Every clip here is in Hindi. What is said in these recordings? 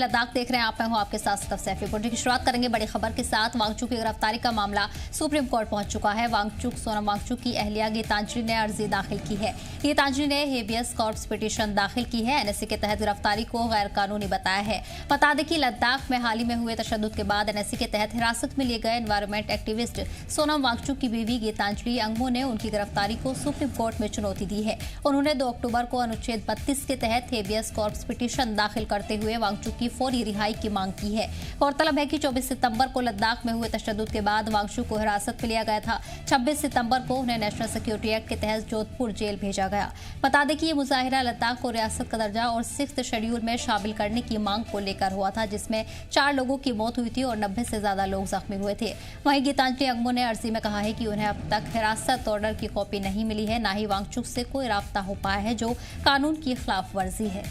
लद्दाख देख रहे हैं आप। मैं हूं आपके साथ सतफ सैफी। बुलेटिन की शुरुआत करेंगे बड़ी खबर के साथ। वांगचुक की गिरफ्तारी का मामला सुप्रीम कोर्ट पहुंच चुका है। सोनम वांगचुक की अहलिया गीतांजलि ने अर्जी दाखिल की है। गीतांजलि ने हेबियस कॉर्पस पिटीशन दाखिल की है। एनएससी के तहत गिरफ्तारी को गैर कानूनी बताया है। बता दें कि लद्दाख में हाल ही में हुए तशद्दुद के बाद एनएससी के तहत हिरासत में लिए गए एनवायरमेंट एक्टिविस्ट सोनम वांगचुक की बीवी गीतांजलि अंगमो ने उनकी गिरफ्तारी को सुप्रीम कोर्ट में चुनौती दी है। उन्होंने 2 अक्टूबर को अनुच्छेद 32 के तहत हेबियस कॉर्पस पिटीशन दाखिल करते हुए वांगचुक की फौरी रिहाई की मांग की है। गौरतलब है कि 24 सितंबर को लद्दाख में हुए तशद्दुद के बाद वांगचुक को हिरासत में लिया गया था। 26 सितंबर को उन्हें नेशनल सिक्योरिटी एक्ट के तहत जोधपुर जेल भेजा गया। बता दें कि ये मुजाहिरा लद्दाख को रियासत का दर्जा और 6th शेड्यूल में शामिल करने की मांग को लेकर हुआ था, जिसमें 4 लोगों की मौत हुई थी और 90 से ज्यादा लोग जख्मी हुए थे। वहीं गीतांजलि अंगमो ने अर्जी में कहा है कि उन्हें अब तक हिरासत ऑर्डर की कॉपी नहीं मिली है, न ही वांगचुक से कोई राब्ता हो पाया है, जो कानून की खिलाफ वर्जी है।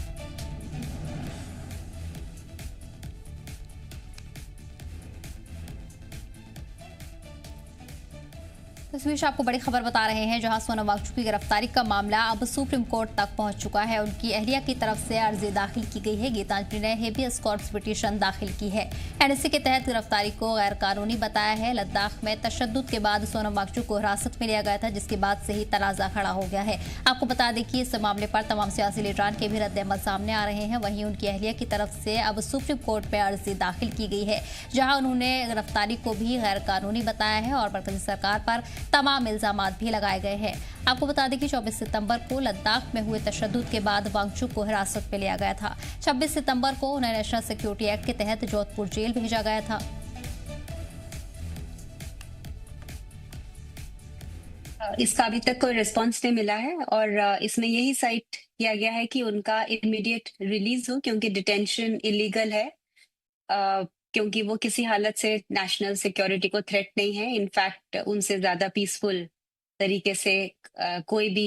इस बीच आपको बड़ी खबर बता रहे हैं, जहां सोनम वांगचुक की गिरफ्तारी का मामला अब सुप्रीम कोर्ट तक पहुंच चुका है। उनकी अहलिया की तरफ से अर्जी दाखिल की गई है। गीतांजलि ने हेबियस कॉर्पस पिटीशन दाखिल की है। एनएससी के तहत गिरफ्तारी को गैर कानूनी बताया है। लद्दाख में तशद्दुद के बाद सोनम वांगचुक को हिरासत में लिया गया था, जिसके बाद से ही तनाजा खड़ा हो गया है। आपको बता दें कि इस मामले पर तमाम सियासी लीडरान के भी रद्द-ए-अमल सामने आ रहे हैं। वहीं उनकी अहलिया की तरफ से अब सुप्रीम कोर्ट में अर्जी दाखिल की गई है, जहां उन्होंने गिरफ्तारी को भी गैर कानूनी बताया है और मरकजी सरकार पर तमाम इल्जामात भी लगाए गए हैं। आपको बता दें कि 24 सितंबर को लद्दाख में हुए तशद्दुद के बाद वांगचुक को हिरासत में लिया गया था। 26 सितंबर को उन्हें नेशनल सिक्योरिटी एक्ट के तहत जोधपुर जेल भेजा गया था। इसका अभी तक कोई रिस्पांस नहीं मिला है और इसमें यही साइट किया गया है कि उनका इमीडिएट रिलीज हो, क्योंकि डिटेंशन इलीगल है, क्योंकि वो किसी हालत से नेशनल सिक्योरिटी को थ्रेट नहीं है। इनफैक्ट उनसे ज्यादा पीसफुल तरीके से कोई भी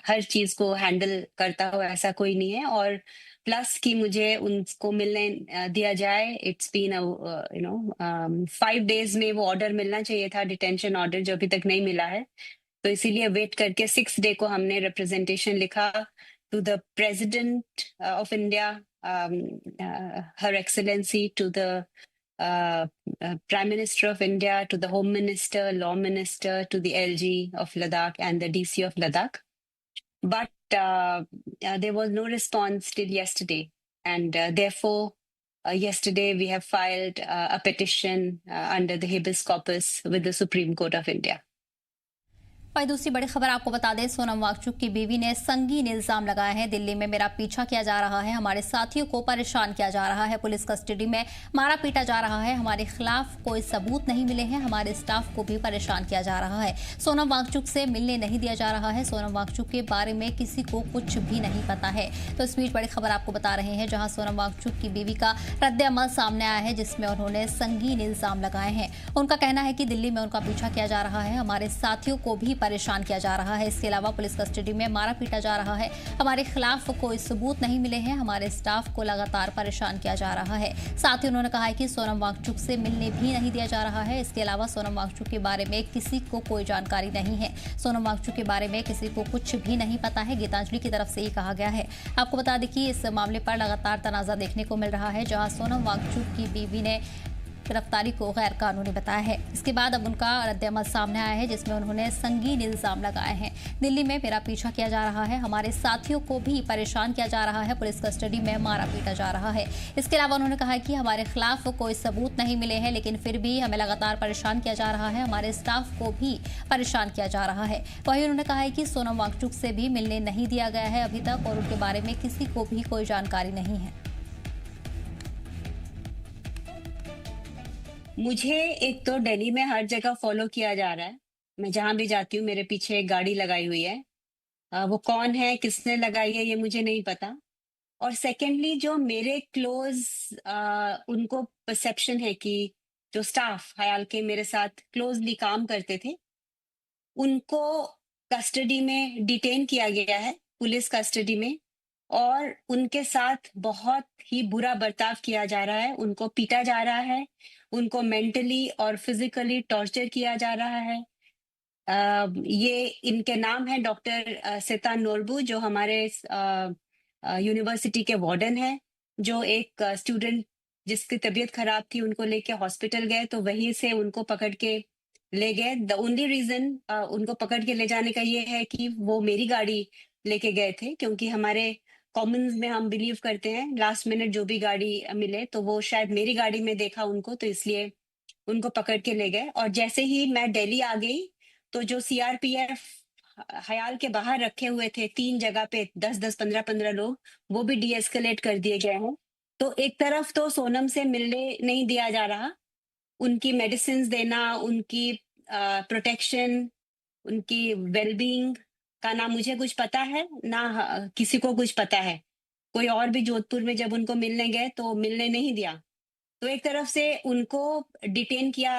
हर चीज को हैंडल करता हो ऐसा कोई नहीं है। और प्लस कि मुझे उनको मिलने दिया जाए। इट्स बीन 5 डेज में वो ऑर्डर मिलना चाहिए था, डिटेंशन ऑर्डर, जो अभी तक नहीं मिला है। तो इसीलिए वेट करके 6 डे को हमने रिप्रेजेंटेशन लिखा to the president of India, her excellency, to the Prime Minister of India, to the Home Minister, Law Minister, to the LG of Ladakh and the DC of Ladakh. But there was no response till yesterday. And therefore, yesterday we have filed a petition under the habeas corpus with the Supreme Court of India. वही दूसरी बड़ी खबर आपको बता दें, सोनम वांगचुक की बीवी ने संगीन इल्जाम लगाए हैं। दिल्ली में मेरा पीछा किया जा रहा है, हमारे साथियों को परेशान किया जा रहा है, पुलिस कस्टडी में मारा पीटा जा रहा है, हमारे खिलाफ कोई सबूत नहीं मिले हैं, हमारे स्टाफ को भी परेशान किया जा रहा है, सोनम वांगचुक से मिलने नहीं दिया जा रहा है, सोनम वांगचुक के बारे में किसी को कुछ भी नहीं पता है। तो इस बीच बड़ी खबर आपको बता रहे हैं, जहां सोनम वांगचुक की बीवी का रद्द-ए-अमल सामने आया है, जिसमें उन्होंने संगीन इल्जाम लगाए हैं। उनका कहना है कि दिल्ली में उनका पीछा किया जा रहा है, हमारे साथियों को भी परेशान किया जा रहा है, इसके अलावा पुलिस कस्टडी में मारा पीटा जा रहा है, हमारे खिलाफ कोई सबूत नहीं मिले हैं, हमारे स्टाफ को लगातार परेशान किया जा रहा है। साथ ही उन्होंने कहा है कि सोनम वांगचुक से मिलने भी नहीं दिया जा रहा है। इसके अलावा सोनम वांगचुक के बारे में किसी को कोई जानकारी नहीं है, सोनम वांगचुक के बारे में किसी को कुछ भी नहीं पता है। गीतांजलि की तरफ से ये कहा गया है। आपको बता दें कि इस मामले पर लगातार तनाजा देखने को मिल रहा है, जहां सोनम वांगचुक की बीवी ने गिरफ्तारी को गैर कानूनी बताया है। इसके बाद अब उनका रद्द-ए-अमल सामने आया है, जिसमें उन्होंने संगीन इल्जाम लगाए हैं। दिल्ली में मेरा पीछा किया जा रहा है, हमारे साथियों को भी परेशान किया जा रहा है, पुलिस कस्टडी में मारा पीटा जा रहा है। इसके अलावा उन्होंने कहा है कि हमारे खिलाफ कोई सबूत नहीं मिले हैं, लेकिन फिर भी हमें लगातार परेशान किया जा रहा है, हमारे स्टाफ को भी परेशान किया जा रहा है। वहीं उन्होंने कहा है कि सोनम वांगचुक से भी मिलने नहीं दिया गया है अभी तक, और उनके बारे में किसी को भी कोई जानकारी नहीं है। मुझे एक तो दिल्ली में हर जगह फॉलो किया जा रहा है। मैं जहां भी जाती हूँ मेरे पीछे एक गाड़ी लगाई हुई है। वो कौन है, किसने लगाई है, ये मुझे नहीं पता। और सेकेंडली, जो मेरे क्लोज उनको परसेप्शन है कि जो स्टाफ हयाल के मेरे साथ क्लोजली काम करते थे, उनको कस्टडी में डिटेन किया गया है, पुलिस कस्टडी में, और उनके साथ बहुत ही बुरा बर्ताव किया जा रहा है। उनको पीटा जा रहा है, उनको मेंटली और फिजिकली टॉर्चर किया जा रहा है। ये इनके नाम है डॉक्टर सेता नोरबू, जो हमारे यूनिवर्सिटी के वार्डन है। जो एक स्टूडेंट जिसकी तबीयत खराब थी उनको लेके हॉस्पिटल गए, तो वहीं से उनको पकड़ के ले गए। द ओनली रीजन उनको पकड़ के ले जाने का ये है कि वो मेरी गाड़ी लेके गए थे, क्योंकि हमारे कॉमन्स में हम बिलीव करते हैं लास्ट मिनट जो भी गाड़ी मिले तो वो शायद मेरी गाड़ी में देखा उनको, तो इसलिए उनको पकड़ के ले गए। और जैसे ही मैं दिल्ली आ गई, तो जो सीआरपीएफ हयाल के बाहर रखे हुए थे 3 जगह पे 10-10, 15-15 लोग, वो भी डी-एस्केलेट कर दिए गए हैं। तो एक तरफ तो सोनम से मिलने नहीं दिया जा रहा, उनकी मेडिसिन्स देना, उनकी प्रोटेक्शन, उनकी वेल-बीइंग का ना मुझे कुछ पता है, ना किसी को कुछ पता है। कोई और भी जोधपुर में जब उनको मिलने गए, तो मिलने नहीं दिया। तो एक तरफ से उनको डिटेन किया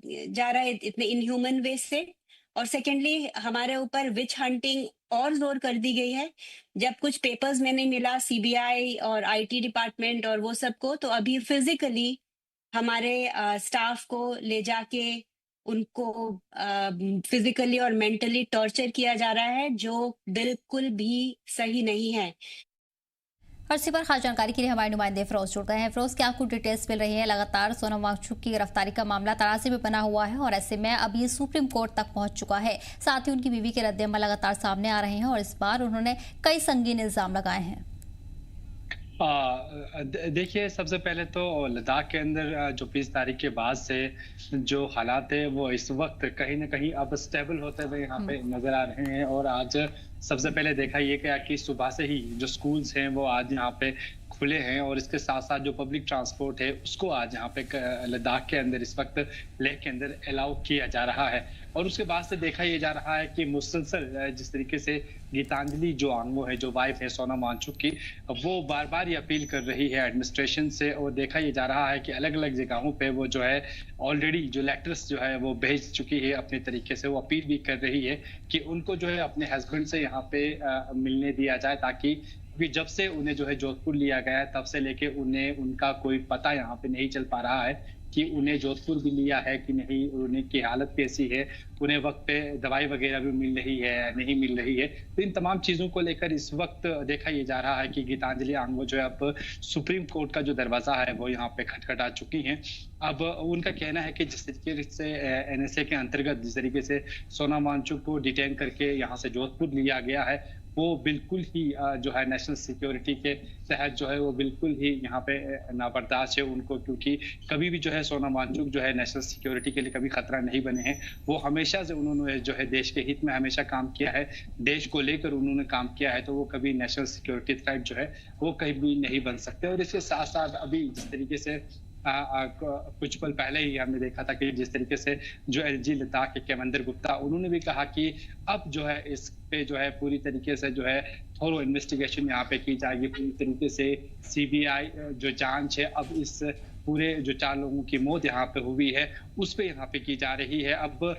जा रहा है इतने इनह्यूमन वे से, और सेकेंडली हमारे ऊपर विच हंटिंग और जोर कर दी गई है। जब कुछ पेपर्स में नहीं मिला सीबीआई और आईटी डिपार्टमेंट और वो सबको, तो अभी फिजिकली हमारे स्टाफ को ले जाके उनको फिजिकली और मेंटली टॉर्चर किया जा रहा है, जो बिल्कुल भी सही नहीं है। और इसी पर खास जानकारी के लिए हमारे नुमाइंदे फिरोज जुड़ गए हैं। फिरोज, क्या कुछ डिटेल्स मिल रही है? लगातार सोनम वांगचुक की गिरफ्तारी का मामला तराजू में बना हुआ है और ऐसे में अब ये सुप्रीम कोर्ट तक पहुंच चुका है। साथ ही उनकी बीवी के रद्द-ए-अमल लगातार सामने आ रहे हैं और इस बार उन्होंने कई संगीन इल्जाम लगाए हैं। देखिए, सबसे पहले तो लद्दाख के अंदर जो 20 तारीख के बाद से जो हालात है वो इस वक्त कहीं ना कहीं अब स्टेबल होते हुए यहाँ पे नजर आ रहे हैं। और आज सबसे पहले देखा ये गया कि सुबह से ही जो स्कूल्स हैं वो आज यहाँ पे खुले हैं और इसके साथ साथ जो पब्लिक ट्रांसपोर्ट है उसको आज यहाँ पे लद्दाख के अंदर इस वक्त लेह के अंदर अलाउ किया जा रहा है। और उसके बाद से देखा ये जा रहा है कि मुसलसल जिस तरीके से गीतांजलि जो आंगो है, जो वाइफ है सोनम वांगचुक की, वो बार बार ये अपील कर रही है एडमिनिस्ट्रेशन से। और देखा ये जा रहा है कि अलग अलग जगहों पे वो जो है ऑलरेडी जो लेटर्स जो है वो भेज चुकी है अपने तरीके से। वो अपील भी कर रही है कि उनको जो है अपने हस्बैंड से यहाँ पे मिलने दिया जाए, ताकि क्योंकि जब से उन्हें जो है जोधपुर लिया गया है तब से लेके उन्हें उनका कोई पता यहाँ पे नहीं चल पा रहा है कि उन्हें जोधपुर भी लिया है कि नहीं, उन्हें की हालत कैसी है, उन्हें वक्त पे दवाई वगैरह भी मिल रही है नहीं मिल रही है। तो इन तमाम चीजों को लेकर इस वक्त देखा ये जा रहा है कि गीतांजलि आंगो जो है अब सुप्रीम कोर्ट का जो दरवाजा है वो यहाँ पे खटखटा चुकी हैं। अब उनका कहना है कि जिस तरीके से एनएसए के अंतर्गत जिस तरीके से सोनम वांगचुक को डिटेन करके यहाँ से जोधपुर लिया गया है, वो बिल्कुल ही जो है नेशनल सिक्योरिटी के तहत जो है वो बिल्कुल ही यहाँ पे नाबर्दाश्त है उनको। क्योंकि कभी भी जो है सोनम वांगचुक जो है नेशनल सिक्योरिटी के लिए कभी खतरा नहीं बने हैं। वो हमेशा से उन्होंने जो है देश के हित में हमेशा काम किया है, देश को लेकर उन्होंने काम किया है, तो वो कभी नेशनल सिक्योरिटी थ्रेट जो है वो कहीं भी नहीं बन सकते। और इसके साथ साथ अभी जिस तरीके से कुछ पल पहले ही हमने देखा था कि जिस तरीके से जो एलजी लद्दाख के केवंदर गुप्ता, उन्होंने भी कहा कि अब जो है इस पे जो है पूरी तरीके से जो है थोरो इन्वेस्टिगेशन यहाँ पे की जाएगी। पूरी तरीके से सीबीआई जो जांच है अब इस पूरे जो 4 लोगों की मौत यहाँ पे हुई है उस पे यहाँ पे की जा रही है। अब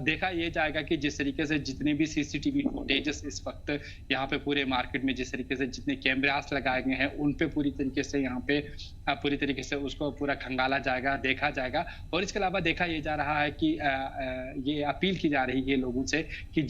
देखा ये जाएगा कि जिस तरीके से जितने भी सीसीटीवी फुटेजेस इस वक्त यहाँ पे पूरे मार्केट में जिस तरीके से जितने कैमरास लगाए गए हैं उन पे पूरी तरीके से यहाँ पे पूरी तरीके से उसको पूरा खंगाला जाएगा, देखा जाएगा। और इसके अलावा देखा ये जा रहा है कि ये अपील की जा रही है लोगों से कि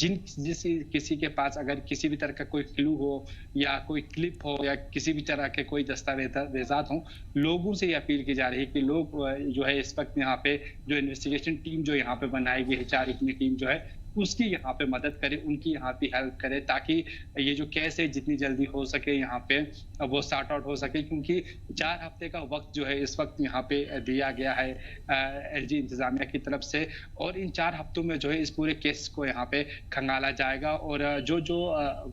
किसी के पास अगर किसी भी तरह का कोई क्लू हो या कोई क्लिप हो या किसी भी तरह के कोई दस्तावेजात हो, लोगों से ये अपील की जा रही है कि लोग जो है इस वक्त यहाँ पे जो इन्वेस्टिगेशन टीम जो यहाँ पे बनाई गई है, 4 की टीम जो है उसकी यहाँ पे मदद करे, उनकी यहाँ पे हेल्प करे, ताकि ये जो केस है जितनी जल्दी हो सके यहाँ पे वो सॉर्ट आउट हो सके। क्योंकि 4 हफ्ते का वक्त जो है इस वक्त यहाँ पे दिया गया है एलजी इंतजामिया की तरफ से, और इन 4 हफ्तों में जो है इस पूरे केस को यहाँ पे खंगाला जाएगा और जो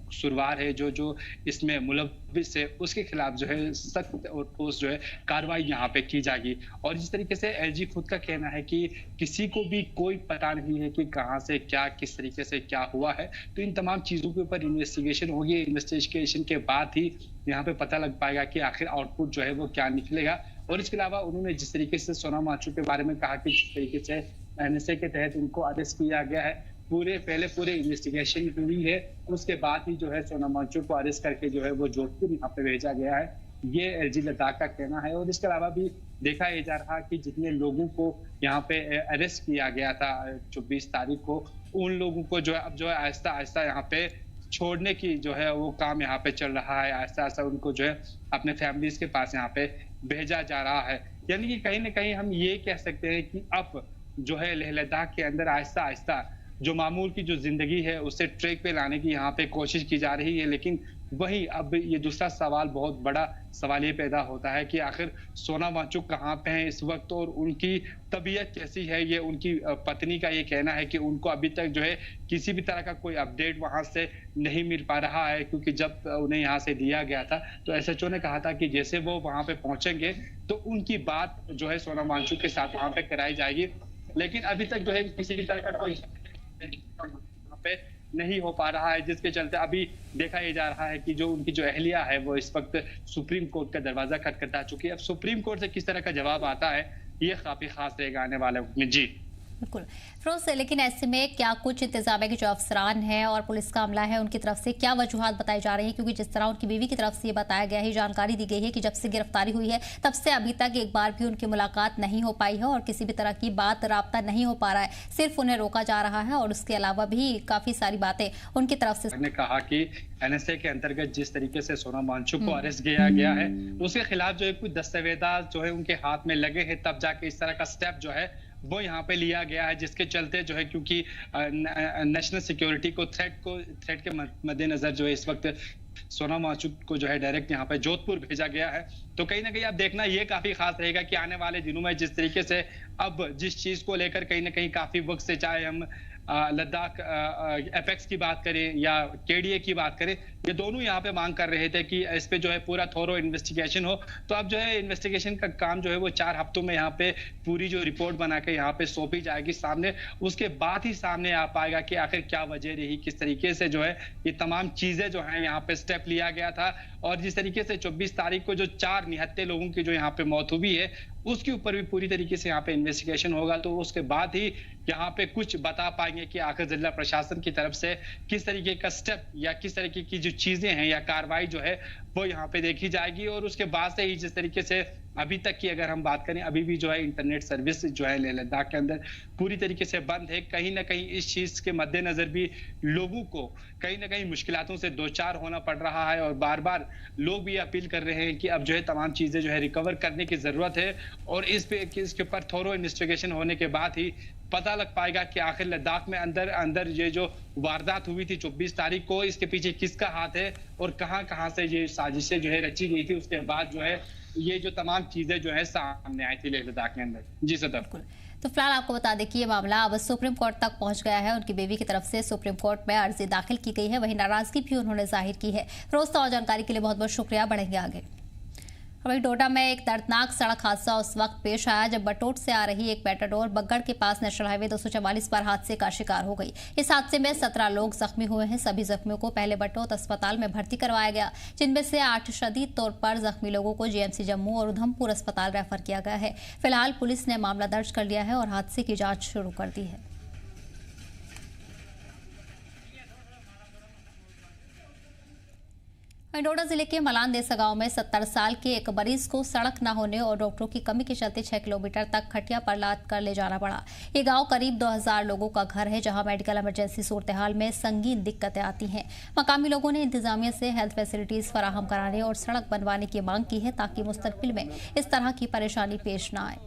कसूरवार है, जो इसमें मुलव्विस है, उसके खिलाफ जो है सख्त और ठोस जो है कार्रवाई यहाँ पे की जाएगी। और इस तरीके से एलजी खुद का कहना है कि किसी को भी कोई पता नहीं है कि कहाँ से क्या किस तरीके से क्या हुआ है। तो इन तमाम चीजों के ऊपर इन्वेस्टिगेशन होगी, इन्वेस्टिगेशन के बाद ही यहाँ पे पता लग पाएगा कि आखिर आउटपुट जो है वो क्या निकलेगा। और इसके अलावा उन्होंने जिस तरीके से सोनम वांगचुक के बारे में कहा कि जिस तरीके से एनएसए के तहत उनको अरेस्ट किया गया है, पूरे इन्वेस्टिगेशन हुई है, उसके बाद ही जो है सोनम वांगचुक को अरेस्ट करके जो है वो जोधपुर यहाँ पे भेजा गया है, ये एलजी लद्दाख का कहना है। और इसके अलावा भी देखा ये जा रहा कि जितने लोगों को यहाँ पे अरेस्ट किया गया था 24 तारीख को, उन लोगों को जो है अब जो है आहिस्ता आहिस्ता यहाँ पे छोड़ने की जो है वो काम यहाँ पे चल रहा है। ऐसा-ऐसा उनको जो है अपने फैमिलीज़ के पास यहाँ पे भेजा जा रहा है। यानी कि कहीं न कहीं हम ये कह सकते हैं कि अब जो है लेह लद्दाख के अंदर आहिस्ता-आहिस्ता जो मामूल की जो ज़िंदगी है उसे ट्रैक पे लाने की यहाँ पे कोशिश की जा रही है। लेकिन वहीं अब ये दूसरा सवाल, बहुत बड़ा सवाल ये पैदा होता है कि आखिर सोनम वांगचुक कहाँ पे हैं इस वक़्त और उनकी तबीयत कैसी है? ये उनकी पत्नी का ये कहना है कि उनको अभी तक जो है किसी भी तरह का कोई अपडेट वहाँ से नहीं मिल पा रहा है, क्योंकि जब उन्हें यहाँ से लिया गया था तो एसएचओ ने कहा था कि जैसे वो वहाँ पे पहुँचेंगे तो उनकी बात जो है सोनम वांगचुक के साथ वहाँ पे कराई जाएगी। लेकिन अभी तक जो है किसी भी तरह का कोई वहाँ पे नहीं हो पा रहा है, जिसके चलते अभी देखा ये जा रहा है कि जो उनकी जो अहलिया है वो इस वक्त सुप्रीम कोर्ट का दरवाजा खटखटा चुकी है। अब सुप्रीम कोर्ट से किस तरह का जवाब आता है ये काफी खास रहेगा आने वाले वक्त में। जी बिल्कुल फिरोज, लेकिन ऐसे में क्या कुछ इंतजामिया के जो अफसरान हैं और पुलिस का अमला है उनकी तरफ से क्या वजूहात बताई जा रही है? क्योंकि जिस तरह उनकी बीवी की तरफ से ये बताया गया है, जानकारी दी गई है कि जब से गिरफ्तारी हुई है तब से अभी तक एक बार भी उनकी मुलाकात नहीं हो पाई है और किसी भी तरह की बात राब्ता नहीं हो पा रहा है, सिर्फ उन्हें रोका जा रहा है और उसके अलावा भी काफी सारी बातें उनकी तरफ से। ने कहा कि एनएसए के अंतर्गत जिस तरीके से सोनम वांगचुक को अरेस्ट किया गया है उसके खिलाफ जो है कुछ दस्तावेजात जो है उनके हाथ में लगे हैं, तब जाके इस तरह का स्टेप जो है वो यहाँ पे लिया गया है, जिसके चलते जो है क्योंकि नेशनल सिक्योरिटी को थ्रेट के मद्देनजर जो है इस वक्त सोनम वांगचुक को जो है डायरेक्ट यहाँ पे जोधपुर भेजा गया है। तो कहीं ना कहीं आप देखना ये काफी खास रहेगा कि आने वाले दिनों में जिस तरीके से अब जिस चीज को लेकर कहीं ना कहीं काफी वक्त से, चाहे हम लद्दाख एपेक्स की बात करें या केडीए की बात करें, ये दोनों यहाँ पे मांग कर रहे थे कि इस पे जो है पूरा थोरो इन्वेस्टिगेशन हो। तो अब जो है इन्वेस्टिगेशन का काम जो है वो 4 हफ्तों में यहाँ पे पूरी जो रिपोर्ट बना के यहाँ पे सौंपी जाएगी सामने, उसके बाद ही सामने आ पाएगा कि आखिर क्या वजह रही, किस तरीके से जो है ये तमाम चीजें जो है यहाँ पे स्टेप लिया गया था। और जिस तरीके से 24 तारीख को जो 4 निहत्थे लोगों की जो यहाँ पे मौत हुई है उसके ऊपर भी पूरी तरीके से यहाँ पे इन्वेस्टिगेशन होगा, तो उसके बाद ही यहाँ पे कुछ बता पाएंगे कि आखिर जिला प्रशासन की तरफ से किस तरीके का स्टेप या किस तरीके की जो चीजें हैं या कार्रवाई जो है वो यहाँ पे देखी जाएगी। और उसके बाद से ही जिस तरीके से अभी तक की अगर हम बात करें, अभी भी जो है इंटरनेट सर्विस जो है लेह लद्दाख के अंदर पूरी तरीके से बंद है। कहीं ना कहीं इस चीज के मद्देनजर भी लोगों को कहीं ना कहीं मुश्किलातों से दो चार होना पड़ रहा है और बार बार लोग भी अपील कर रहे हैं कि अब जो है तमाम चीजें जो है रिकवर करने की जरूरत है और इसके ऊपर थोरो इन्वेस्टिगेशन होने के बाद ही पता लग पाएगा कि आखिर लद्दाख में अंदर ये जो वारदात हुई थी 24 तारीख को, इसके पीछे किसका हाथ है और कहां से ये साजिशें जो है रची गई थी। उसके बाद जो है ये जो तमाम चीजें जो है सामने आई थी लेह लद्दाख के अंदर। जी सर। तो फिलहाल आपको बता दें कि ये मामला अब सुप्रीम कोर्ट तक पहुंच गया है। उनकी बीवी की तरफ से सुप्रीम कोर्ट में अर्जी दाखिल की गई है, वहीं नाराजगी भी उन्होंने जाहिर की है। रोज और जानकारी के लिए बहुत बहुत शुक्रिया, बढ़ेंगे आगे। वहीं डोडा में एक दर्दनाक सड़क हादसा उस वक्त पेश आया जब बटोट से आ रही एक मेटाडोर बग्गड़ के पास नेशनल हाईवे 244 पर हादसे का शिकार हो गई। इस हादसे में 17 लोग जख्मी हुए हैं। सभी जख्मियों को पहले बटोट अस्पताल में भर्ती करवाया गया, जिनमें से 8 शदीद तौर पर जख्मी लोगों को जीएमसी जम्मू और उधमपुर अस्पताल रेफर किया गया है। फिलहाल पुलिस ने मामला दर्ज कर लिया है और हादसे की जांच शुरू कर दी है। डोडा जिले के मलान देसा गांव में 70 साल के एक मरीज को सड़क न होने और डॉक्टरों की कमी के चलते 6 किलोमीटर तक खटिया पर लाद कर ले जाना पड़ा। ये गांव करीब 2000 लोगों का घर है, जहां मेडिकल इमरजेंसी सूरत हाल में संगीन दिक्कतें आती हैं। मकामी लोगों ने इंतजामिया से हेल्थ फैसिलिटीज फराहम कराने और सड़क बनवाने की मांग की है, ताकि मुस्तकबिल में इस तरह की परेशानी पेश न आए।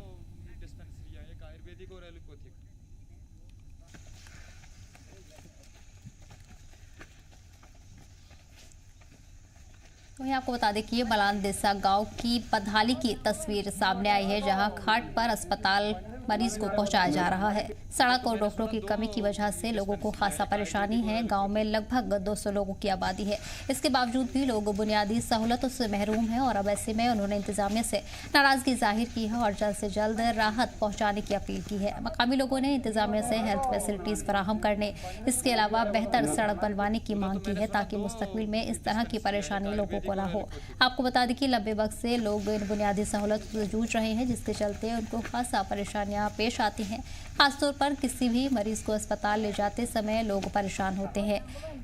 वहीं आपको बता दें कि ये मलान देसा गांव की बदहाली की तस्वीर सामने आई है, जहां घाट पर अस्पताल मरीज को पहुंचाया जा रहा है। सड़क और डॉक्टरों की कमी की वजह से लोगों को खासा परेशानी है। गांव में लगभग 200 लोगों की आबादी है। इसके बावजूद भी लोग बुनियादी सहूलतों से महरूम हैं और अब ऐसे में उन्होंने इंतजामिया से नाराजगी जाहिर की है और जल्द से जल्द राहत पहुंचाने की अपील की है। मकामी लोगों ने इंतजामिया से हेल्थ फैसिलिटीज फराहम करने, इसके अलावा बेहतर सड़क बनवाने की मांग की है, ताकि मुस्तकबिल में इस तरह की परेशानी लोगों को न हो। आपको बता दें कि लंबे वक्त से लोग इन बुनियादी सहूलतों से जूझ रहे हैं, जिसके चलते उनको खासा परेशानी परेशानियां पेश आती हैं। खासतौर पर किसी भी मरीज को अस्पताल ले जाते समय लोग परेशान होते हैं।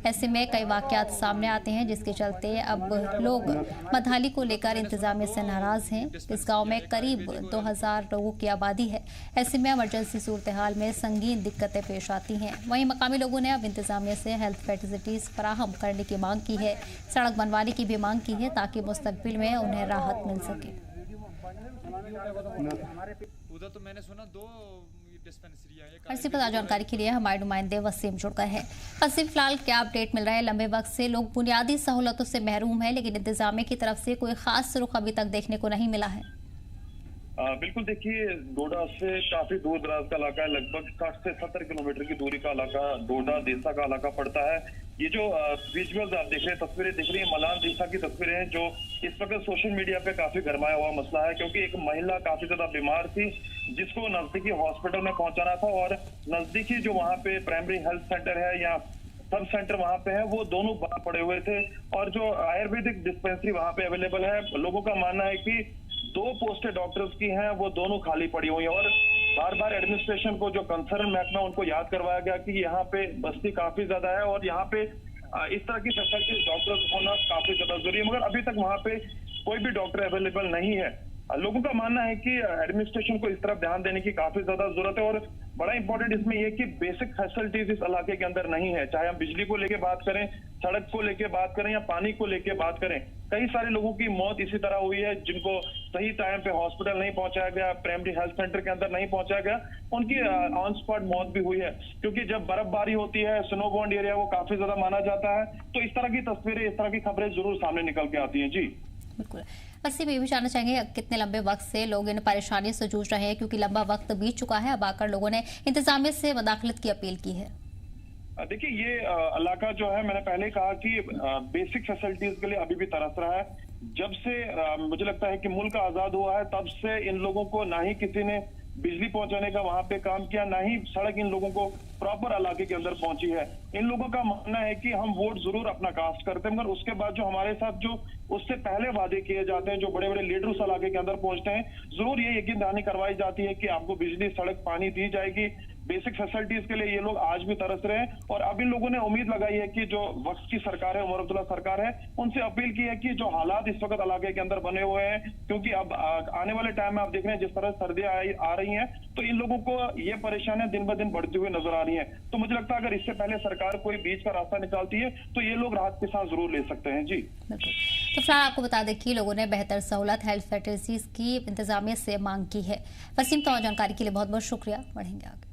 ऐसे में कई वाकयात सामने आते हैं, जिसके चलते अब लोग मधाली को लेकर इंतजामिया से नाराज हैं। इस गांव में करीब 2000 लोगों की आबादी है। ऐसे में इमरजेंसी सूरत हाल में संगीन दिक्कतें पेश आती हैं। वहीं मकामी लोगों ने अब इंतजामिया से हेल्थ फैसिलिटीज फराहम करने की मांग की है, सड़क बनवाने की भी मांग की है, ताकि मुस्तकबिल में उन्हें राहत मिल सके। उधर तो मैंने सुना 2 डिस्पेंसरी है। इसी पर जानकारी के लिए हमारे नुमाइंदे वसीम जुड़ गए हैं। वसीम, फिलहाल क्या अपडेट मिल रहा है? लंबे वक्त से लोग बुनियादी सहूलतों से महरूम है, लेकिन इंतजामिया की तरफ से कोई खास रुख अभी तक देखने को नहीं मिला है। बिल्कुल, देखिए डोडा से काफी दूर दराज का इलाका है, लगभग 60 से 70 किलोमीटर की दूरी का इलाका डोडा देसा का इलाका पड़ता है। ये जो विजुअल्स आप देख रहे हैं, तस्वीरें दिख रही है, मलान देसा की तस्वीरें हैं, जो इस वक्त सोशल मीडिया पे काफी गरमाया हुआ मसला है, क्योंकि एक महिला काफी ज्यादा बीमार थी, जिसको नजदीकी हॉस्पिटल में पहुंचाना था, और नजदीकी जो वहाँ पे प्राइमरी हेल्थ सेंटर है या सब सेंटर वहाँ पे है, वो दोनों बंद पड़े हुए थे। और जो आयुर्वेदिक डिस्पेंसरी वहाँ पे अवेलेबल है, लोगों का मानना है कि 2 पोस्टें डॉक्टर्स की हैं, वो दोनों खाली पड़ी हुई हैं। और बार बार एडमिनिस्ट्रेशन को, जो कंसर्न महकमा, उनको याद करवाया गया कि यहाँ पे बस्ती काफी ज्यादा है और यहाँ पे इस तरह की फैसिलिटीज डॉक्टर्स होना काफी ज्यादा जरूरी है, मगर अभी तक वहाँ पे कोई भी डॉक्टर अवेलेबल नहीं है। लोगों का मानना है कि एडमिनिस्ट्रेशन को इस तरफ ध्यान देने की काफी ज्यादा जरूरत है। और बड़ा इंपॉर्टेंट इसमें यह कि बेसिक फैसिलिटीज इस इलाके के अंदर नहीं है, चाहे हम बिजली को लेके बात करें, सड़क को लेके बात करें या पानी को लेके बात करें। कई सारे लोगों की मौत इसी तरह हुई है, जिनको सही टाइम पे हॉस्पिटल नहीं पहुंचाया गया, प्राइमरी हेल्थ सेंटर के अंदर नहीं पहुंचाया गया, उनकी ऑन स्पॉट मौत भी हुई है। क्योंकि जब बर्फबारी होती है, स्नो बॉन्ड एरिया वो काफी ज्यादा माना जाता है, तो इस तरह की तस्वीरें, इस तरह की खबरें जरूर सामने निकल के आती हैं। जी बिल्कुल। वैसे भी जानना चाहेंगे कितने लंबे वक्त से लोग इन परेशानियों से जूझ रहे हैं, क्योंकि लंबा वक्त बीत चुका है, अब आकर लोगों ने इंतजामिया से मुदाखलत की अपील की है। देखिए, ये इलाका जो है, मैंने पहले कहा कि बेसिक फैसिलिटीज के लिए अभी भी तरस रहा है। जब से मुझे लगता है कि मुल्क आजाद हुआ है, तब से इन लोगों को ना ही किसी ने बिजली पहुंचाने का वहां पे काम किया, ना ही सड़क इन लोगों को प्रॉपर इलाके के अंदर पहुंची है। इन लोगों का मानना है कि हम वोट जरूर अपना कास्ट करते हैं, मगर उसके बाद जो हमारे साथ जो उससे पहले वादे किए जाते हैं, जो बड़े बड़े लीडर उस इलाके के अंदर पहुंचते हैं, जरूर ये यकीन दहानी करवाई जाती है कि आपको बिजली, सड़क, पानी दी जाएगी। बेसिक फैसिलिटीज के लिए ये लोग आज भी तरस रहे हैं। और अब इन लोगों ने उम्मीद लगाई है कि जो वक्त की सरकार है, उमर अब्दुल्ला सरकार है, उनसे अपील की है कि जो हालात इस वक्त इलाके के अंदर बने हुए हैं, क्योंकि अब आने वाले टाइम में आप देख रहे हैं जिस तरह सर्दियां आ रही हैं, तो इन लोगों को ये परेशानियां दिन ब दिन बढ़ती हुई नजर आ रही हैं। तो मुझे लगता है अगर इससे पहले सरकार कोई बीच का रास्ता निकालती है, तो ये लोग राहत के साथ जरूर ले सकते हैं। जी तो फिलहाल आपको बता दें कि लोगों ने बेहतर सहूलत, हेल्थ फैसिलिटीज की इंतजामिया से मांग की है। वसीम, तो जानकारी के लिए बहुत बहुत शुक्रिया। बढ़ेंगे आगे।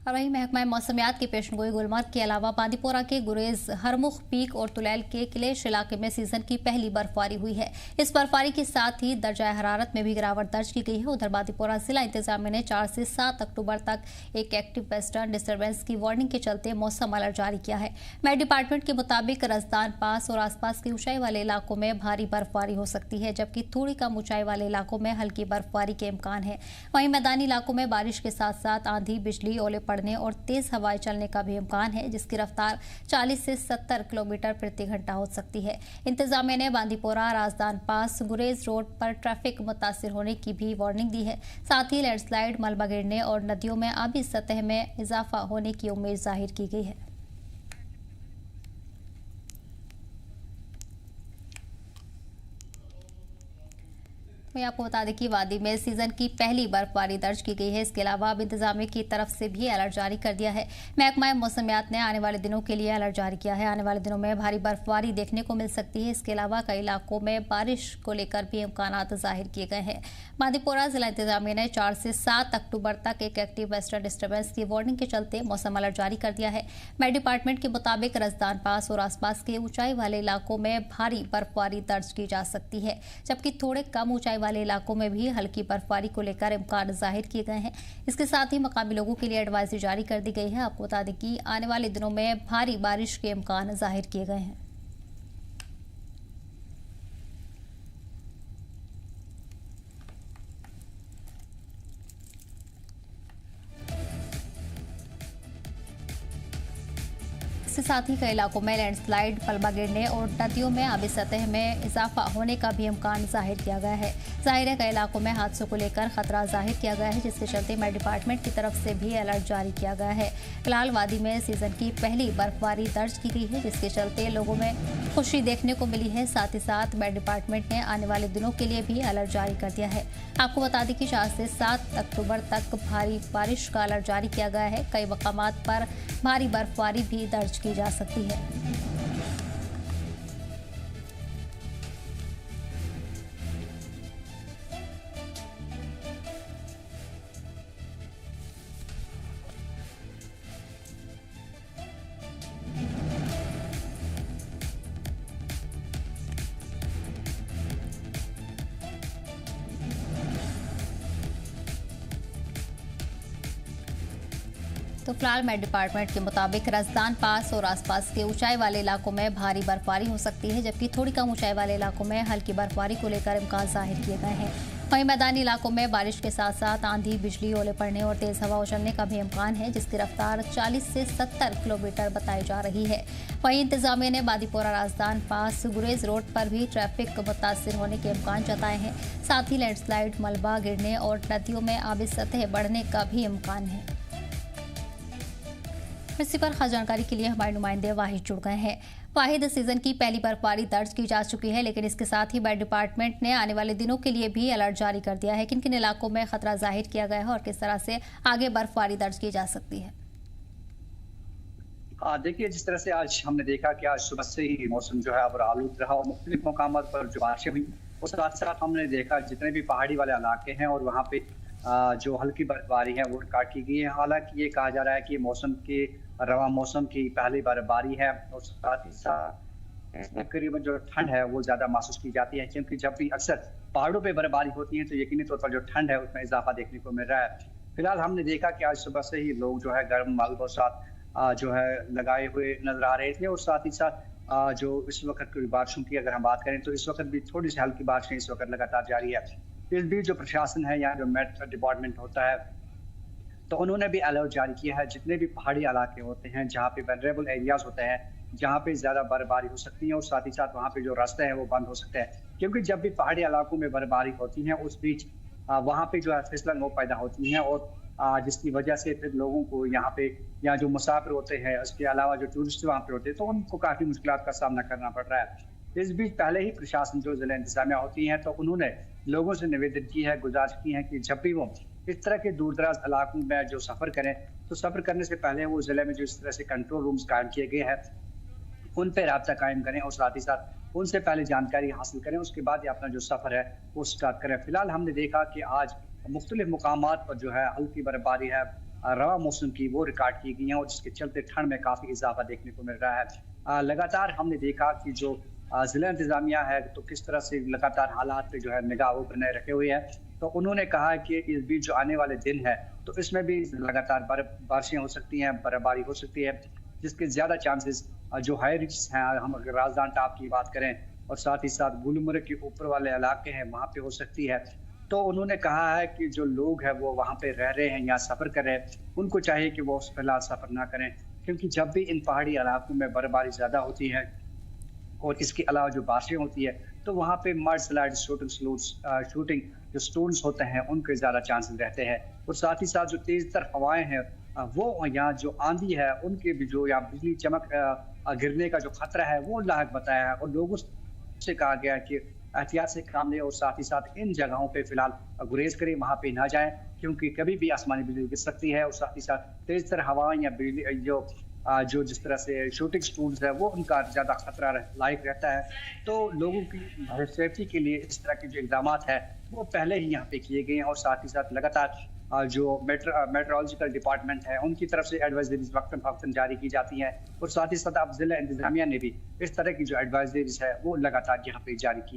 और वहीं महकमा मौसमियात की पेशनगोई गुलमर्ग के अलावा बांदीपोरा के गुरेज, हरमुख, पीक और तुलैल के किलेश इलाके में सीजन की पहली बर्फबारी हुई है। इस बर्फबारी के साथ ही दर्जा हरारत में भी गिरावट दर्ज की गई है। उधर बांदीपोरा जिला इंतजामिया ने 4 से 7 अक्टूबर तक एक एक्टिव वेस्टर्न डिस्टर्बेंस की वार्निंग के चलते मौसम अलर्ट जारी किया है। मेट डिपार्टमेंट के मुताबिक रजदान पास और आसपास के ऊंचाई वाले इलाकों में भारी बर्फबारी हो सकती है, जबकि थोड़ी कम ऊंचाई वाले इलाकों में हल्की बर्फबारी के इम्कान है। वहीं मैदानी इलाकों में बारिश के साथ साथ आंधी, बिजली, ओले पड़ने और तेज हवाएं चलने का भी इम्कान है, जिसकी रफ्तार 40 से 70 किलोमीटर प्रति घंटा हो सकती है। इंतजामिया ने बांदीपोरा, राजदान पास, गुरेज रोड पर ट्रैफिक मुतासिर होने की भी वार्निंग दी है। साथ ही लैंडस्लाइड, मलबा गिरने और नदियों में आबी सतह में इजाफा होने की उम्मीद जाहिर की गई है। मैं आपको बता दें कि वादी में सीजन की पहली बर्फबारी दर्ज की गई है। इसके अलावा अब इंतजामिया की तरफ से भी अलर्ट जारी कर दिया है। महकमा मौसमियात ने आने वाले दिनों के लिए अलर्ट जारी किया है। आने वाले दिनों में भारी बर्फबारी देखने को मिल सकती है। इसके अलावा कई इलाकों में बारिश को लेकर भी इम्कानात जाहिर किए गए हैं। बांदीपोरा जिला इंतजामिया ने 4 से 7 अक्टूबर तक एक एक्टिव वेस्टर्न डिस्टर्बेंस की वार्निंग के चलते मौसम अलर्ट जारी कर दिया है। मेट डिपार्टमेंट के मुताबिक रजदान पास और आसपास के ऊंचाई वाले इलाकों में भारी बर्फबारी दर्ज की जा सकती है, जबकि थोड़े कम ऊंचाई वाले इलाकों में भी हल्की बर्फबारी को लेकर इम्कान जाहिर किए गए हैं। इसके साथ ही मकामी लोगों के लिए एडवाइजरी जारी कर दी गई है। आपको बता दें कि आने वाले दिनों में भारी बारिश के इम्कान जाहिर किए गए हैं। इसके साथ ही कई इलाकों में लैंडस्लाइड, मलबा गिरने और नदियों में आबी सतह में इजाफा होने का भी इम्कान जाहिर किया गया है। जाहिर है कई इलाकों में हादसों को लेकर खतरा जाहिर किया गया है, जिसके चलते मेट डिपार्टमेंट की तरफ से भी अलर्ट जारी किया गया है। फिलहाल वादी में सीजन की पहली बर्फबारी दर्ज की गई है, जिसके चलते लोगों में खुशी देखने को मिली है। साथ ही साथ मेट डिपार्टमेंट ने आने वाले दिनों के लिए भी अलर्ट जारी कर दिया है। आपको बता दें कि 4 से 7 अक्टूबर तक भारी बारिश का अलर्ट जारी किया गया है। कई मकामात पर भारी बर्फबारी भी दर्ज की जा सकती है। तो फिलहाल मेट डिपार्टमेंट के मुताबिक राजस्थान पास और आसपास के ऊंचाई वाले इलाकों में भारी बर्फबारी हो सकती है, जबकि थोड़ी कम ऊंचाई वाले इलाकों में हल्की बर्फबारी को लेकर इम्कान जाहिर किए गए हैं। वहीं मैदानी इलाकों में बारिश के साथ साथ आंधी, बिजली, ओले पड़ने और तेज हवा उछलने का भी इम्कान है, जिसकी रफ्तार 40 से 70 किलोमीटर बताई जा रही है। वहीं इंतजामिया ने बादीपोरा राजस्थान पास गुरेज रोड पर भी ट्रैफिक मुतासिर होने के इम्कान जताए हैं। साथ ही लैंडस्लाइड, मलबा गिरने और नदियों में आबी सतह बढ़ने का भी इम्कान है। इसी पर खास जानकारी के लिए हमारे नुमाइंदे वाहिद जुड़ गए हैं। वाहिद, सीजन की पहली बर्फबारी दर्ज की जा चुकी है, लेकिन इसके साथ ही मेट डिपार्टमेंट ने आने वाले दिनों के लिए भी अलर्ट जारी कर दिया है। किन किन इलाकों में खतरा जाहिर किया गया है और किस तरह से आगे बर्फबारी दर्ज की जा सकती है? देखिए, जिस तरह से आज हमने देखा कि आज सुबह से ही मौसम जो है अब आलूद रहा और मुख्तलिफ मकाम पर जो बारिशें हुई, और साथ साथ हमने देखा जितने भी पहाड़ी वाले इलाके हैं और वहाँ पे जो हल्की बर्फबारी है वो रिकॉर्ड की गई है। हालांकि ये कहा जा रहा है कि मौसम के रवा मौसम की पहली बर्फबारी है और साथ ही साथ तकरीबन जो ठंड है वो ज्यादा महसूस की जाती है, क्योंकि जब भी अक्सर पहाड़ों पे बर्फबारी होती है तो यकीनी तौर पर जो ठंड है उसमें इजाफा देखने को मिल रहा है। फिलहाल हमने देखा कि आज सुबह से ही लोग जो है गर्म मलबों साथ जो है लगाए हुए नजर आ रहे थे, और साथ ही साथ जो इस वक्त की बारिशों की अगर हम बात करें तो इस वक्त भी थोड़ी सी हल्की बारिशें इस वक्त लगातार जारी है। इस बीच जो प्रशासन है या जो मेट डिपार्टमेंट होता है तो उन्होंने भी अलर्ट जारी किया है। जितने भी पहाड़ी इलाके होते हैं जहाँ पे वनरेबल एरियाज होते हैं, जहाँ पे ज्यादा बर्फबारी हो सकती है और साथ ही साथ वहाँ पे जो रास्ते हैं वो बंद हो सकते हैं, क्योंकि जब भी पहाड़ी इलाकों में बर्फबारी होती है उस बीच वहाँ पे जो है फिसलन वो पैदा होती है, और जिसकी वजह से फिर लोगों को यहाँ पे या जो मुसाफिर होते हैं, उसके अलावा जो टूरिस्ट वहाँ पे होते हैं तो उनको काफी मुश्किलात का सामना करना पड़ रहा है। इस बीच पहले ही प्रशासन जो जिला इंतजामिया होती है तो उन्होंने लोगों से निवेदन की है, गुजारिश की है कि जब भी वो इस तरह के दूर दराज इलाकों में जो सफर करें तो सफर करने से पहले वो जिले में जो इस तरह से कंट्रोल रूम्स कायम किए गए हैं उन पर रब्ता कायम करें और साथ ही साथ उनसे पहले जानकारी हासिल करें, उसके बाद ही अपना जो सफर है वो स्टार्ट करें। फिलहाल हमने देखा कि आज मुख्तलिफ मुकामात पर जो है हल्की बर्फबारी है, रवा मौसम की वो रिकॉर्ड की गई है, और जिसके चलते ठंड में काफी इजाफा देखने को मिल रहा है। लगातार हमने देखा कि जो जिला इंतजामिया है तो किस तरह से लगातार हालात पे जो है निगाह वो बनाए रखे हुए है। तो उन्होंने कहा कि इस बीच जो आने वाले दिन है तो इसमें भी लगातार बारिशें हो सकती हैं, बर्फबारी हो सकती है, जिसके ज्यादा चांसेस जो हाई रिस्क हैं, हम अगर राजस्थान टॉप की बात करें और साथ ही साथ गुलमर्ग के ऊपर वाले इलाके हैं वहाँ पे हो सकती है। तो उन्होंने कहा है कि जो लोग हैं वो वहाँ पे रह रहे हैं या सफर कर रहे हैं उनको चाहिए कि वो फिलहाल सफर ना करें, क्योंकि जब भी इन पहाड़ी इलाकों में बर्फबारी ज्यादा होती है और इसके अलावा जो बारिशें होती है तो वहाँ पे मड स्लाइड, शूटिंग जो स्टोन्स होते हैं उनके ज्यादा चांसेस रहते हैं, और साथ ही साथ जो तेज तर हवाएं हैं वो यहाँ जो आंधी है उनके भी जो या बिजली चमक गिरने का जो खतरा है वो लायक बताया है, और लोगों से कहा गया है कि एहतियात से काम लें और साथ ही साथ इन जगहों पे फिलहाल गुरेज करें, वहाँ पे ना जाएं, क्योंकि कभी भी आसमानी बिजली गिर सकती है, और साथ ही साथ तेज तर हवाएं या बिजली जो जिस तरह से शूटिंग स्टूल्स है वो उनका ज्यादा खतरा लायक रहता है। तो लोगों की सेफ्टी के लिए इस तरह के जो इकदाम है वो पहले ही यहाँ पे किए गए हैं, और साथ ही साथ लगातार जो मेट्रोलॉजिकल डिपार्टमेंट है उनकी तरफ से एडवाइजरीज वक्तन फक्तन जारी की जाती हैं, और साथ ही साथ अब जिला इंतजामिया ने भी इस तरह की जो एडवाइजरीज है वो लगातार यहाँ पे जारी की।